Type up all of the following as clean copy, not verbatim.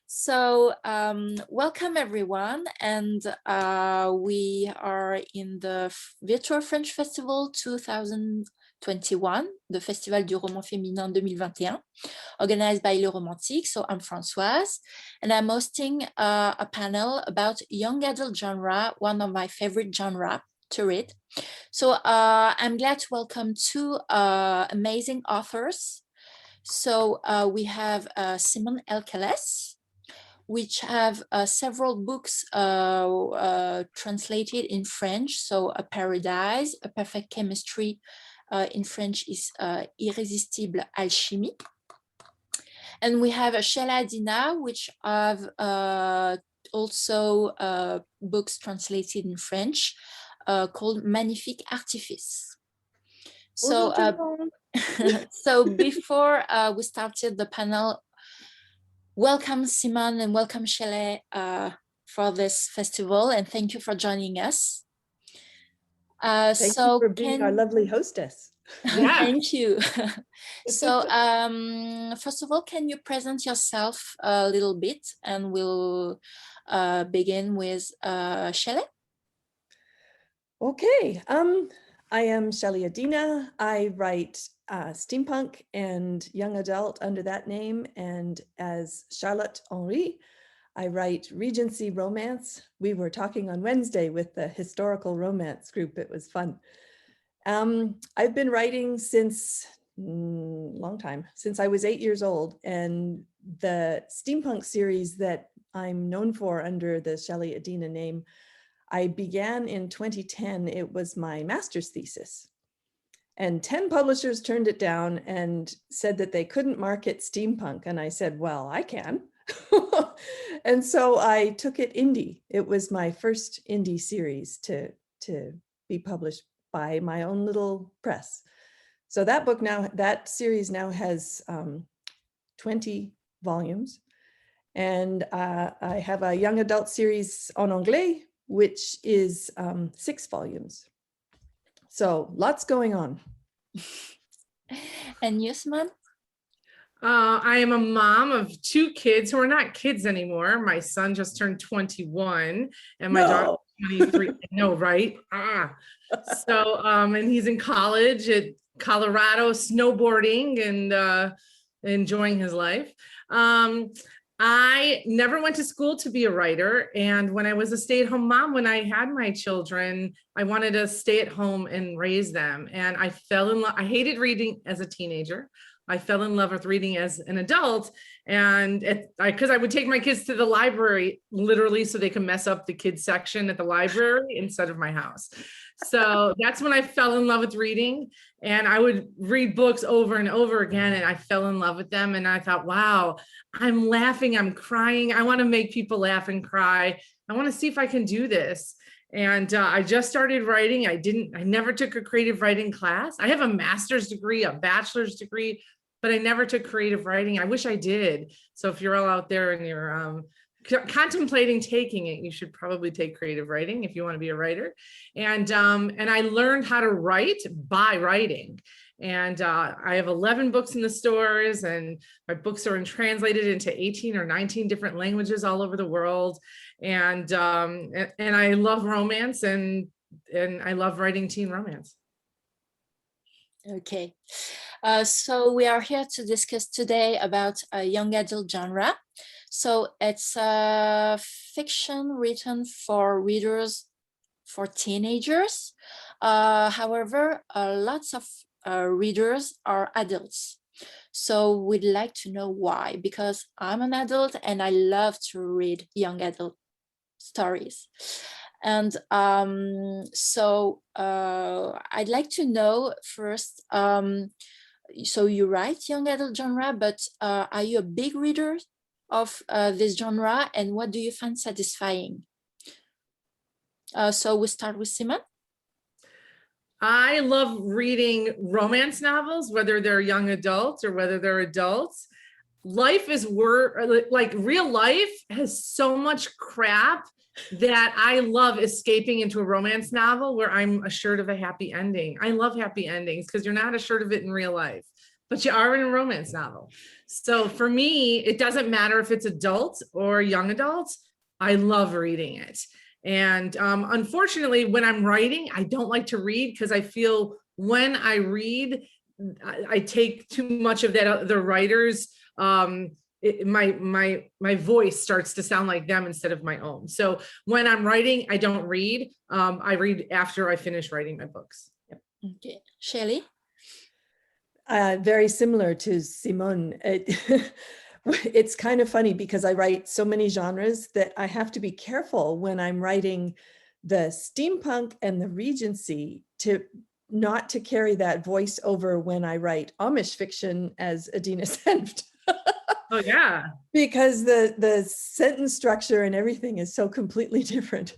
So welcome everyone, and we are in the Virtual French Festival 2021, the Festival du Roman Féminin 2021, organized by Le Romantique. So I'm Françoise, and I'm hosting a panel about young adult genre, one of my favorite genre to read. So I'm glad to welcome two amazing authors. So we have Simone Elkeles, which have several books translated in French. So A Paradise, A Perfect Chemistry in French is Irrésistible Alchimie. And we have Shelley Adina, which have also books translated in French called Magnifique Artifice. So, so before we started the panel, welcome Simone and welcome Shelley for this festival, and thank you for joining us. Thank you for being our lovely hostess. Yeah. Thank you. So first of all, can you present yourself a little bit, and we'll begin with Shelley. Okay, I am Shelley Adina. I write steampunk and young adult under that name, and as Charlotte Henry, I write Regency romance. We were talking on Wednesday with the historical romance group. It was fun. I've been writing since long time, since I was 8 years old, and the steampunk series that I'm known for under the Shelley Adina name, I began in 2010. It was my master's thesis. And 10 publishers turned it down and said that they couldn't market steampunk. And I said, well, I can. And so I took it indie. It was my first indie series to be published by my own little press. So that book now, that series now has 20 volumes. And I have a young adult series en anglais, which is 6 volumes. So lots going on. And you, Simone? I am a mom of 2 kids who are not kids anymore. My son just turned 21 and my daughter 23. No, right? So, and he's in college at Colorado, snowboarding and enjoying his life. I never went to school to be a writer. And when I was a stay-at-home mom, when I had my children, I wanted to stay at home and raise them. And I fell in love. I hated reading as a teenager. I fell in love with reading as an adult. And because I would take my kids to the library, literally, so they could mess up the kids section at the library instead of my house. So that's when I fell in love with reading. And I would read books over and over again, and I fell in love with them. And I thought, wow, I'm laughing, I'm crying. I want to make people laugh and cry. I want to see if I can do this. And I just started writing. I never took a creative writing class. I have a master's degree, a bachelor's degree, but I never took creative writing. I wish I did. So if you're all out there and you're contemplating taking it, you should probably take creative writing if you want to be a writer. And I learned how to write by writing. And I have 11 books in the stores, and my books are translated into 18 or 19 different languages all over the world. And I love romance, and I love writing teen romance. Okay, so we are here to discuss today about a young adult genre. So it's a fiction written for readers, for teenagers. However, lots of readers are adults. So we'd like to know why, because I'm an adult and I love to read young adult stories. And so I'd like to know first, so you write young adult genre, but are you a big reader of this genre, and what do you find satisfying? So we start with Simone. I love reading romance novels, whether they're young adults or whether they're adults. Life is like real life has so much crap that I love escaping into a romance novel where I'm assured of a happy ending. I love happy endings because you're not assured of it in real life. but you are in a romance novel. So for me, it doesn't matter if it's adult or young adult. I love reading it. And unfortunately, when I'm writing, I don't like to read because I feel when I read, I take too much of that the writer's my voice starts to sound like them instead of my own. So when I'm writing, I don't read. I read after I finish writing my books. Yep. Okay, Shelley. Very similar to Simone. It's kind of funny because I write so many genres that I have to be careful when I'm writing the steampunk and the Regency to not to carry that voice over when I write Amish fiction, as Adina said. Oh yeah. Because the sentence structure and everything is so completely different.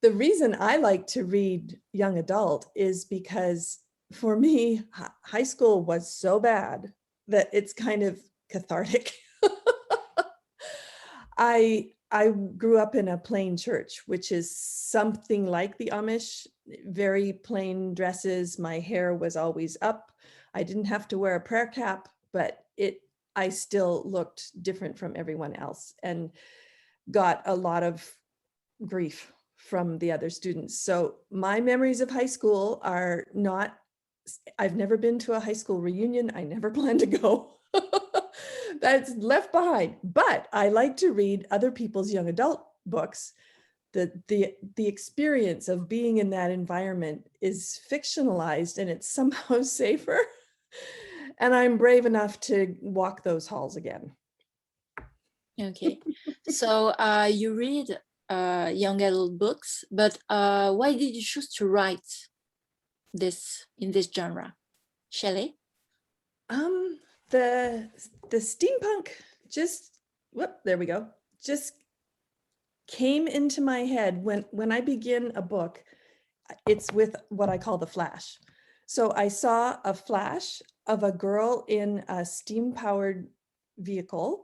The reason I like to read young adult is because for me, high school was so bad that it's kind of cathartic. I grew up in a plain church, which is something like the Amish, very plain dresses. My hair was always up. I didn't have to wear a prayer cap, but I still looked different from everyone else and got a lot of grief from the other students. So my memories of high school are not, I've never been to a high school reunion. I never plan to go. That's left behind. But I like to read other people's young adult books. The experience of being in that environment is fictionalized and it's somehow safer. And I'm brave enough to walk those halls again. Okay, so you read young adult books, but why did you choose to write this in this genre, Shelley? The steampunk just, there we go, just came into my head when I begin a book. It's with what I call the flash. So I saw a flash of a girl in a steam-powered vehicle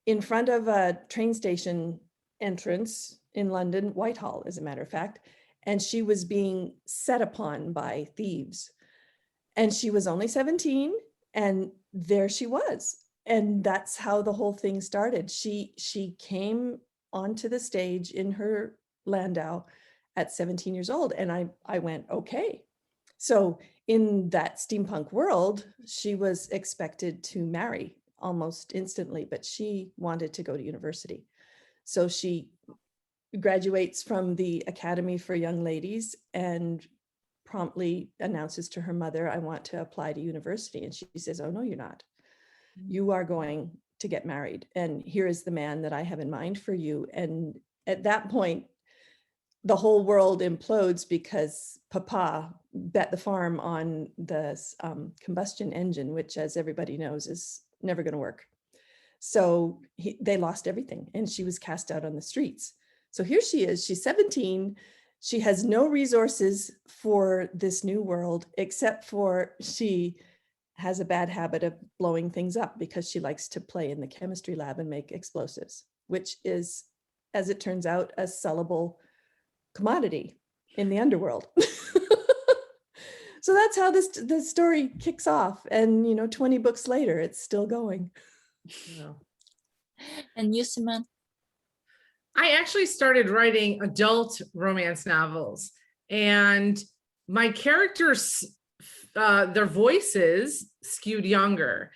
in front of a train station entrance in London, Whitehall, as a matter of fact, and she was being set upon by thieves. And she was only 17, and there she was. And that's how the whole thing started. She came onto the stage in her landau at 17 years old, and I went, okay. So in that steampunk world, she was expected to marry almost instantly, but she wanted to go to university. So she graduates from the Academy for Young Ladies and promptly announces to her mother, I want to apply to university. And she says, oh, no, you're not. You are going to get married. And here is the man that I have in mind for you. And at that point, the whole world implodes because Papa bet the farm on the combustion engine, which, as everybody knows, is never going to work. So they lost everything, and she was cast out on the streets. So here she is, she's 17. She has no resources for this new world, except for she has a bad habit of blowing things up because she likes to play in the chemistry lab and make explosives, which is, as it turns out, a sellable commodity in the underworld. So that's how the story kicks off. And, 20 books later, it's still going. Yeah. And you, Simone? I actually started writing adult romance novels, and my characters, their voices skewed younger,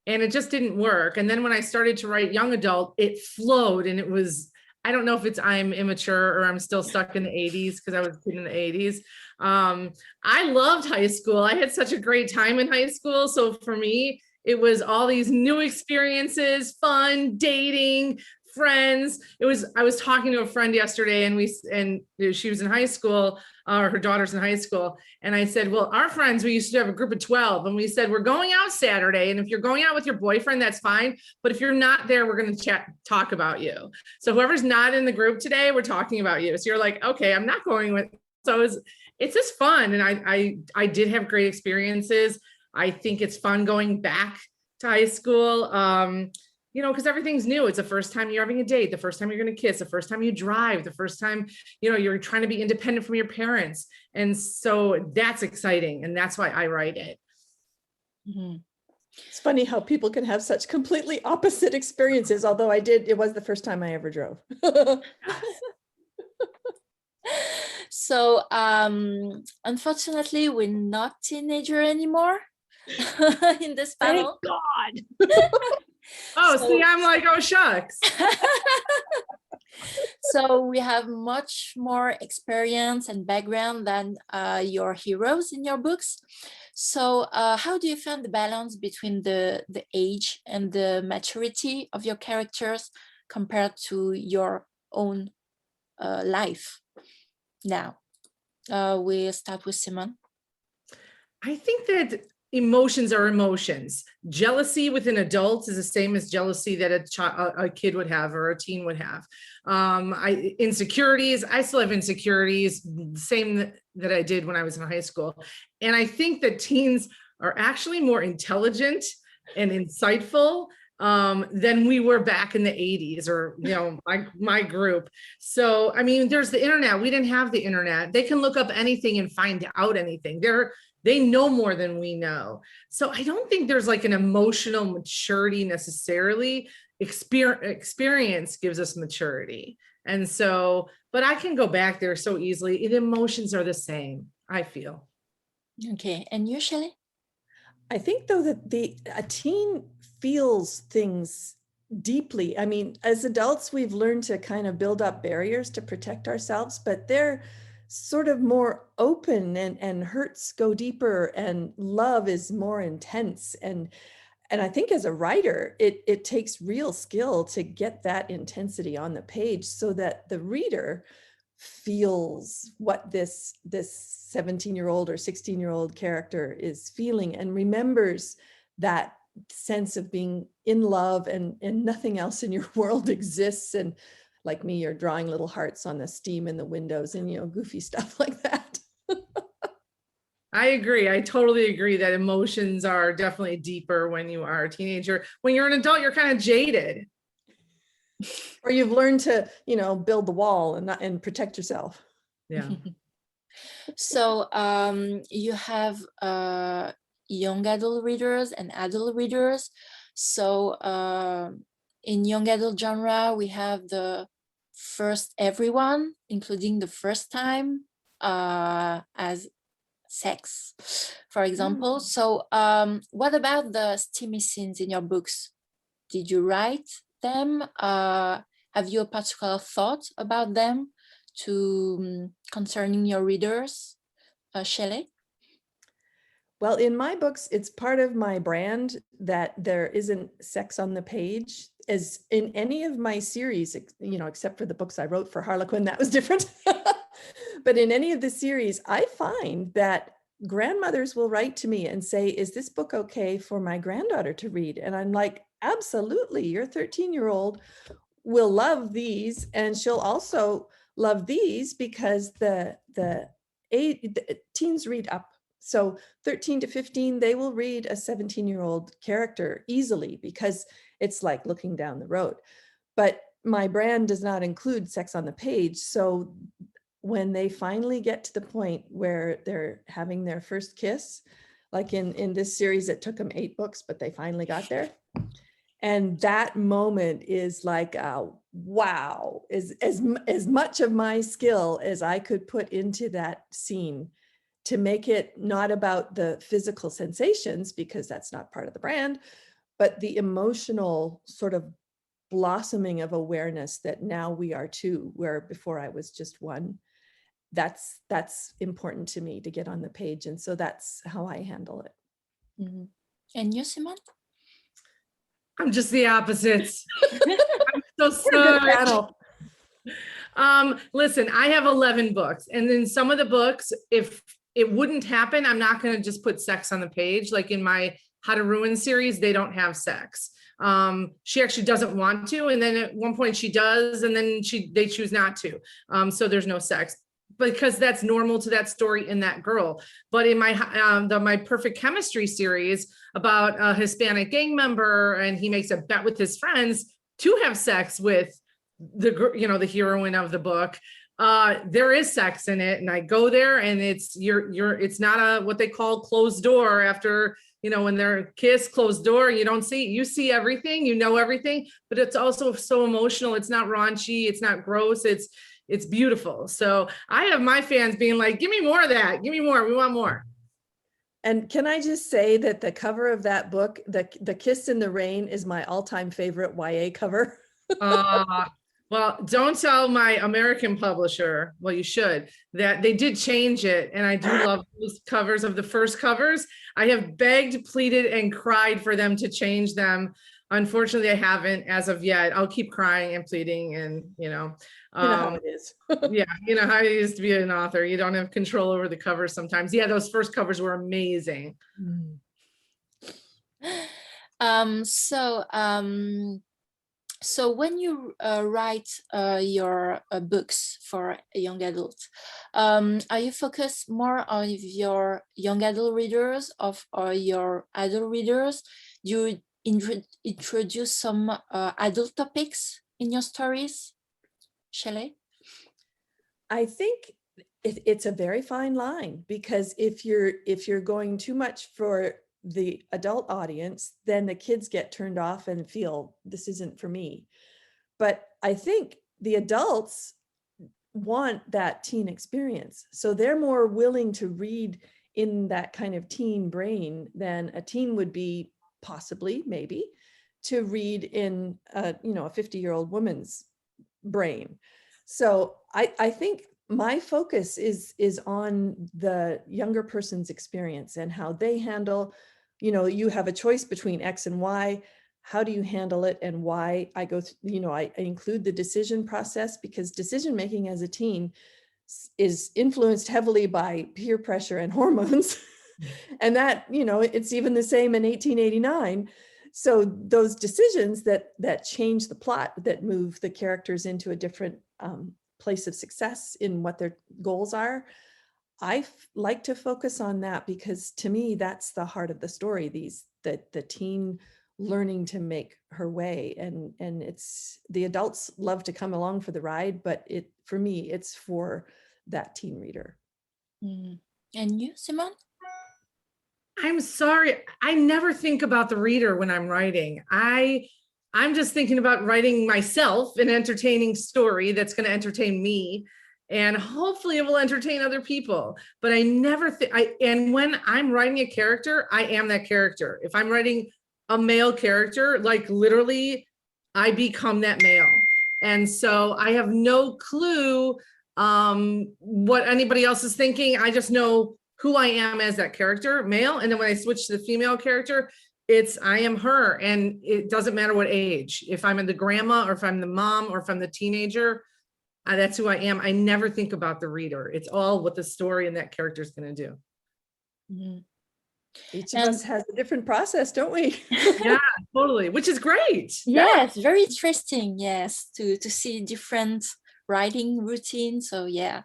and it just didn't work. And then when I started to write young adult, it flowed, and it was, I don't know if it's I'm immature or I'm still stuck in the 80s because I was a kid in the 80s. I loved high school. I had such a great time in high school. So for me, it was all these new experiences, fun, dating, friends. I was talking to a friend yesterday, and she was in high school, or her daughter's in high school. And I said, well, our friends, we used to have a group of 12, and we said, we're going out Saturday. And if you're going out with your boyfriend, that's fine. But if you're not there, we're going to talk about you. So whoever's not in the group today, we're talking about you. So you're like, okay, I'm not going with. So it's just fun. And I did have great experiences. I think it's fun going back to high school. Because everything's new. It's the first time you're having a date, the first time you're going to kiss, the first time you drive, the first time, you're trying to be independent from your parents. And so that's exciting. And that's why I write it. Mm-hmm. It's funny how people can have such completely opposite experiences, although it was the first time I ever drove. So unfortunately, we're not teenager anymore in this panel. Thank God. Oh, So- see, I'm like, oh, shucks. So we have much more experience and background than your heroes in your books. So how do you find the balance between the age and the maturity of your characters compared to your own life? Now, we'll start with Simone. I think that emotions are emotions. Jealousy with an adult is the same as jealousy that a kid would have or a teen would have. Insecurities, I still have insecurities, the same that I did when I was in high school. And I think that teens are actually more intelligent and insightful than we were back in the 80s, or, you know, my group. So, I mean, there's the internet. We didn't have the internet. They can look up anything and find out anything. They know more than we know. So I don't think there's like an emotional maturity necessarily. Experience gives us maturity. And so, but I can go back there so easily. The emotions are the same, I feel. Okay, and you, Shelley? I think though that a teen feels things deeply. I mean, as adults, we've learned to kind of build up barriers to protect ourselves, but they're sort of more open, and hurts go deeper and love is more intense. And I think as a writer, it takes real skill to get that intensity on the page so that the reader feels what this 17-year-old or 16-year-old character is feeling and remembers that sense of being in love and nothing else in your world exists. And like me, you're drawing little hearts on the steam in the windows and, you know, goofy stuff like that. I agree. I totally agree that emotions are definitely deeper when you are a teenager. When you're an adult, you're kind of jaded. Or you've learned to, you know, build the wall and protect yourself. Yeah. So you have young adult readers and adult readers. So in young adult genre, we have the first everyone, including the first time as sex, for example. So what about the steamy scenes in your books? Did you write them? Have you a particular thought about them concerning your readers, Shelley? Well, in my books, it's part of my brand that there isn't sex on the page. As in any of my series, you know, except for the books I wrote for Harlequin, that was different. But in any of the series, I find that grandmothers will write to me and say, is this book okay for my granddaughter to read? And I'm like, absolutely. Your 13-year-old will love these, and she'll also love these because the teens read up. So 13 to 15, they will read a 17-year-old character easily because it's like looking down the road. But my brand does not include sex on the page. So when they finally get to the point where they're having their first kiss, like in this series, it took them 8 books, but they finally got there. And that moment is like, wow, is as much of my skill as I could put into that scene to make it not about the physical sensations, because that's not part of the brand, but the emotional sort of blossoming of awareness that now we are two, where before I was just one. That's important to me to get on the page. And so that's how I handle it. Mm-hmm. And you, Simone? I'm just the opposites. I'm so sorry. Listen, I have 11 books, and then some of the books, if it wouldn't happen, I'm not going to just put sex on the page. Like in my How to Ruin series, they don't have sex. She actually doesn't want to, and then at one point she does, and then they choose not to. So there's no sex, because that's normal to that story in that girl. But in my my Perfect Chemistry series about a Hispanic gang member, and he makes a bet with his friends to have sex with the heroine of the book. there is sex in it, and I go there, and it's it's not a what they call closed door after, you know, when they're kiss, closed door, you don't see, you see everything, you know everything, but it's also so emotional. It's not raunchy, it's not gross, it's beautiful. So I have my fans being like, give me more of that, give me more, we want more. And can I just say that the cover of that book, the Kiss in the Rain, is my all-time favorite YA cover. Well, don't tell my American publisher, well, you should, that they did change it. And I do love those covers of the first covers. I have begged, pleaded, and cried for them to change them. Unfortunately, I haven't as of yet. I'll keep crying and pleading, and, you know how it is. yeah, you know how it is to be an author. You don't have control over the covers sometimes. Yeah, those first covers were amazing. So when you write your books for a young adult, are you focused more on your young adult readers or your adult readers? Do you introduce some adult topics in your stories, Shelley? I think it's a very fine line, because if you're going too much for the adult audience, then the kids get turned off and feel this isn't for me. But I think the adults want that teen experience, so they're more willing to read in that kind of teen brain than a teen would be, possibly, maybe, to read in a 50-year-old woman's brain. So I think my focus is on the younger person's experience and how they handle, you have a choice between X and Y. How do you handle it, and why? I go through, I include the decision process, because decision making as a teen is influenced heavily by peer pressure and hormones. And that, it's even the same in 1889. So those decisions that change the plot, that move the characters into a different place of success in what their goals are, I like to focus on that, because to me, that's the heart of the story. The teen learning to make her way, and it's the adults love to come along for the ride, but for me, it's for that teen reader. And you, Simone? I'm sorry, I never think about the reader when I'm writing. I'm just thinking about writing myself an entertaining story that's going to entertain me, and hopefully it will entertain other people. But I never think, and when I'm writing a character, I am that character. If I'm writing a male character, like literally, I become that male. And so I have no clue what anybody else is thinking. I just know who I am as that character, male. And then when I switch to the female character, I am her, and it doesn't matter what age. If I'm in the grandma, or if I'm the mom, or if I'm the teenager, that's who I am. I never think about the reader. It's all what the story and that character is going to do. Mm-hmm. Each of us has a different process, don't we? Yeah, totally, which is great. Yes, very interesting. Yes, to see different writing routines. So yeah.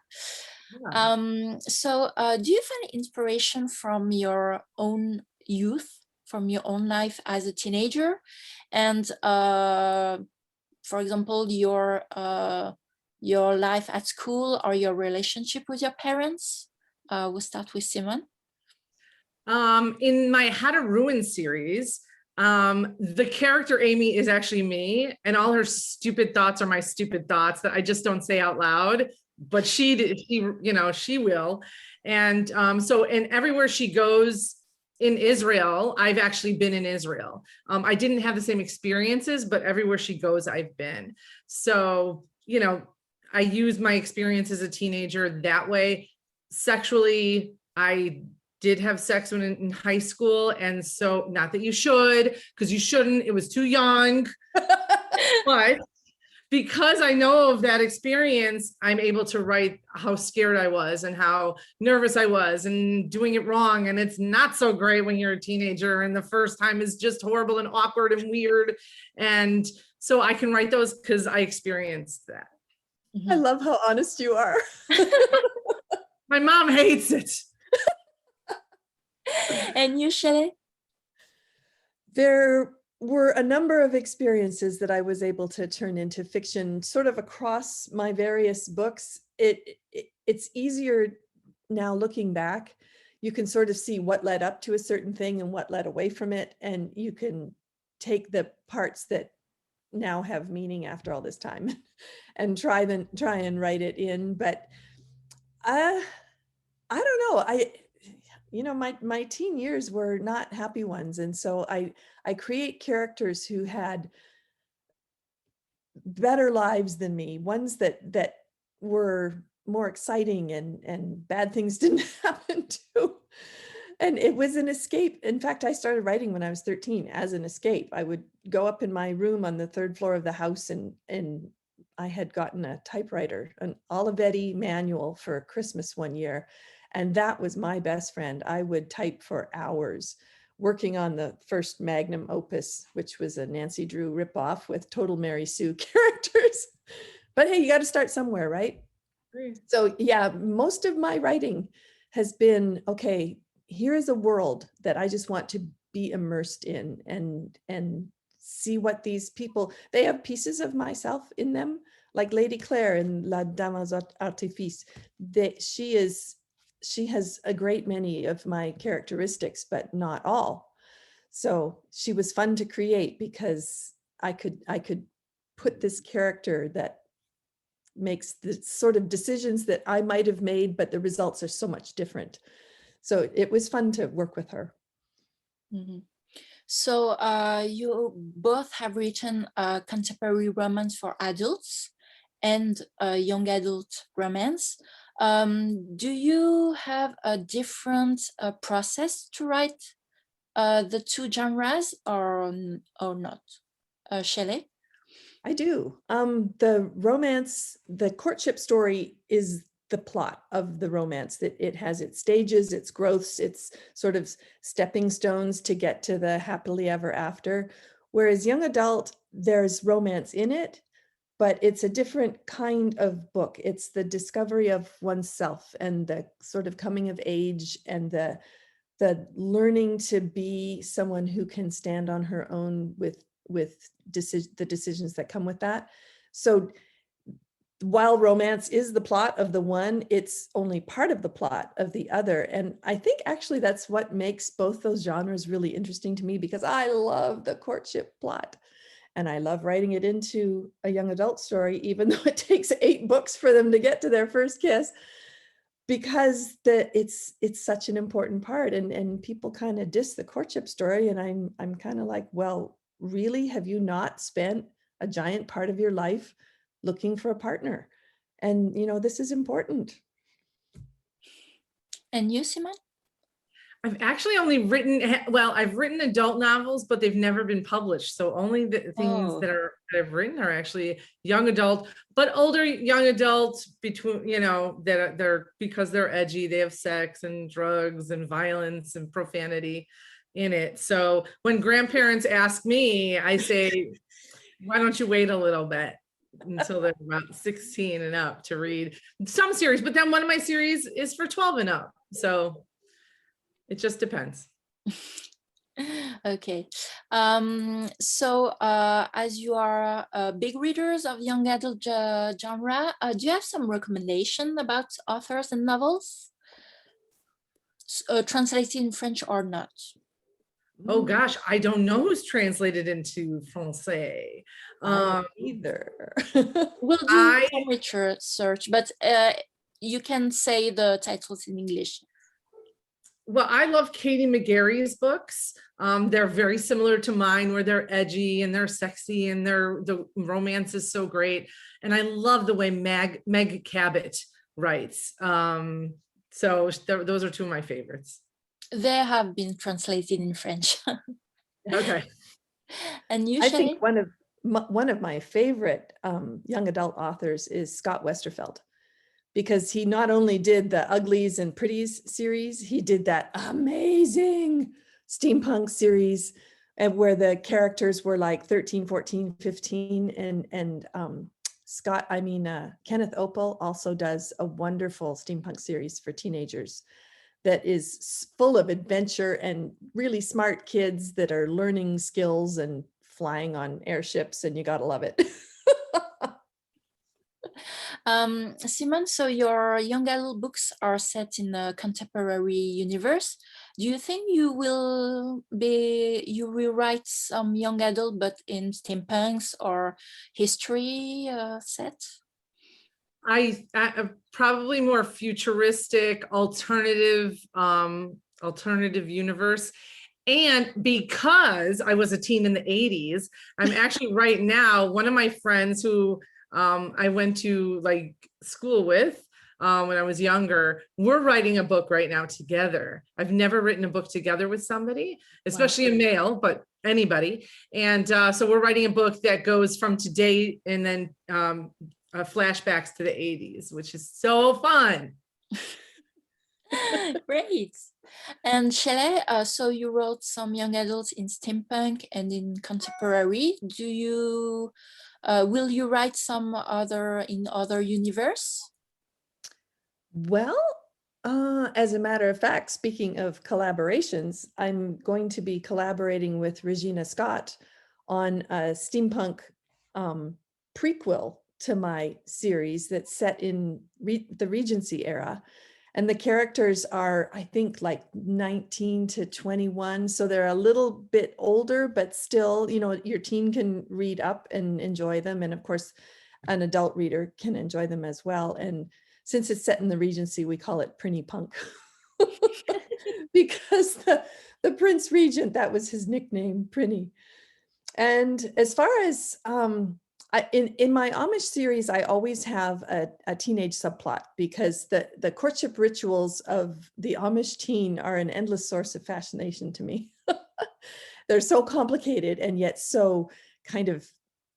So do you find inspiration from your own youth, from your own life as a teenager, and for example, your life at school, or your relationship with your parents? We'll start with Simone. In my How to Ruin series, the character Amy is actually me, and all her stupid thoughts are my stupid thoughts that I just don't say out loud, but she will. And and everywhere she goes in Israel, I've actually been in Israel. I didn't have the same experiences, but everywhere she goes, I've been. So, I use my experience as a teenager that way. Sexually, I did have sex when in high school. And so, not that you should, because you shouldn't, it was too young, but because I know of that experience, I'm able to write how scared I was and how nervous I was and doing it wrong. And it's not so great when you're a teenager, and the first time is just horrible and awkward and weird. And so I can write those because I experienced that. I love how honest you are. My mom hates it. And you, Shelley? There were a number of experiences that I was able to turn into fiction sort of across my various books. it's easier now looking back. You can sort of see what led up to a certain thing and what led away from it. And you can take the parts that now have meaning after all this time and try and write it in. But I don't know. My teen years were not happy ones. And so I create characters who had better lives than me, ones that were more exciting and bad things didn't happen to. And it was an escape. In fact, I started writing when I was 13 as an escape. I would go up in my room on the 3rd floor of the house, and I had gotten a typewriter, an Olivetti manual for Christmas one year. And that was my best friend. I would type for hours, working on the first magnum opus, which was a Nancy Drew ripoff with total Mary Sue characters. But hey, you got to start somewhere, right? So yeah, most of my writing has been, okay, here is a world that I just want to be immersed in and see what these people, they have pieces of myself in them, like Lady Claire in La Dame aux Artifices. She has a great many of my characteristics, but not all. So she was fun to create because I could put this character that makes the sort of decisions that I might have made, but the results are so much different. So it was fun to work with her. Mm-hmm. So you both have written contemporary romance for adults and young adult romance. Do you have a different process to write the two genres or not? Shelley? I do. The romance, the courtship story is the plot of the romance, that it has its stages, its growths, its sort of stepping stones to get to the happily ever after. Whereas young adult, there's romance in it, but it's a different kind of book. It's the discovery of oneself and the sort of coming of age and the learning to be someone who can stand on her own with the decisions that come with that. So while romance is the plot of the one, it's only part of the plot of the other. And I think actually that's what makes both those genres really interesting to me, because I love the courtship plot and I love writing it into a young adult story, even though it takes 8 books for them to get to their first kiss, because it's such an important part. And people kind of diss the courtship story. And I'm kind of like, well, really, have you not spent a giant part of your life looking for a partner? And this is important. And you, Simone? I've actually only I've written adult novels, but they've never been published. So only the things that I've written are actually young adult, but older young adults between, that they're because they're edgy, they have sex and drugs and violence and profanity in it. So when grandparents ask me, I say, why don't you wait a little bit until they're about 16 and up to read some series, but then one of my series is for 12 and up. So it just depends. Okay. So as you are big readers of young adult genre, do you have some recommendation about authors and novels? Translated in French or not? Oh gosh, I don't know who's translated into Francais. Either. We'll do some research, but you can say the titles in English. Well, I love Katie McGarry's books. They're very similar to mine, where they're edgy and they're sexy and the romance is so great. And I love the way Meg Cabot writes. So those are two of my favorites. They have been translated in French. Okay. And you, I Shelley? think one of my favorite young adult authors is Scott Westerfeld, because he not only did the Uglies and Pretties series, he did that amazing Steampunk series, and where the characters were like 13, 14, 15. And Kenneth Opel also does a wonderful Steampunk series for teenagers that is full of adventure and really smart kids that are learning skills and flying on airships, and you gotta love it. Simone, so your young adult books are set in a contemporary universe. Do you think you will write some young adult but in steampunks or history set? I probably more futuristic, alternative universe. And because I was a teen in the 80s, I'm actually right now, one of my friends who I went to like school with when I was younger, we're writing a book right now together. I've never written a book together with somebody, especially a male, but anybody. And so we're writing a book that goes from today and then flashbacks to the 80s, which is so fun. Great. And Shelley, so you wrote some young adults in steampunk and in contemporary. Do you will you write some other in other universe? Well, as a matter of fact, speaking of collaborations, I'm going to be collaborating with Regina Scott on a steampunk prequel to my series that's set in the Regency era. And the characters are, I think, like 19 to 21. So they're a little bit older, but still, you know, your teen can read up and enjoy them. And of course, an adult reader can enjoy them as well. And since it's set in the Regency, we call it Prinny Punk. Because the Prince Regent, that was his nickname, Prinny. And as far as in my Amish series, I always have a teenage subplot because the courtship rituals of the Amish teen are an endless source of fascination to me. They're so complicated and yet so kind of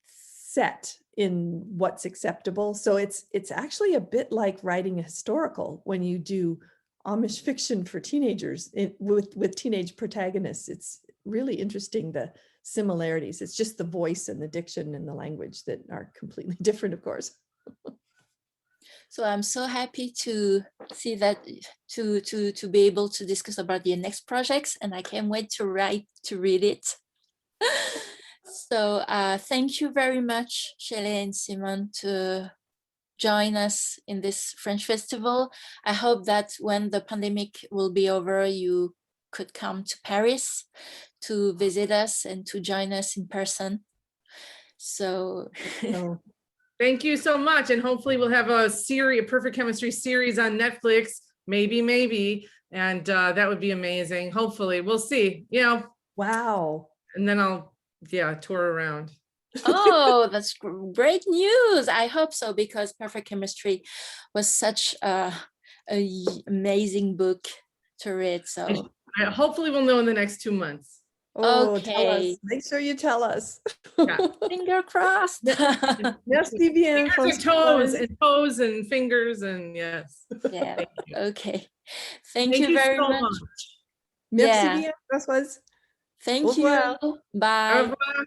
set in what's acceptable. So it's actually a bit like writing a historical when you do Amish fiction for teenagers with teenage protagonists. It's really interesting, the similarities. It's just the voice and the diction and the language that are completely different, of course. So I'm so happy to see that, to be able to discuss about your next projects, and I can't wait to read it. So thank you very much, Shelley and Simone, to join us in this French festival. I hope that when the pandemic will be over, you could come to Paris to visit us and to join us in person. So thank you so much. And hopefully we'll have a Perfect Chemistry series on Netflix, maybe. And that would be amazing. Hopefully, we'll see, you know. Wow. And then I'll, tour around. Oh, that's great news. I hope so, because Perfect Chemistry was such a amazing book to read. So hopefully we'll know in the next 2 months. Oh, okay. Tell us. Make sure you tell us. Yeah. Finger crossed. Merci bien. Fingers and toes and fingers and yes. Yeah. Okay. Thank you very so much. Merci Yeah. bien, Françoise. Thank you. Bye. Au revoir.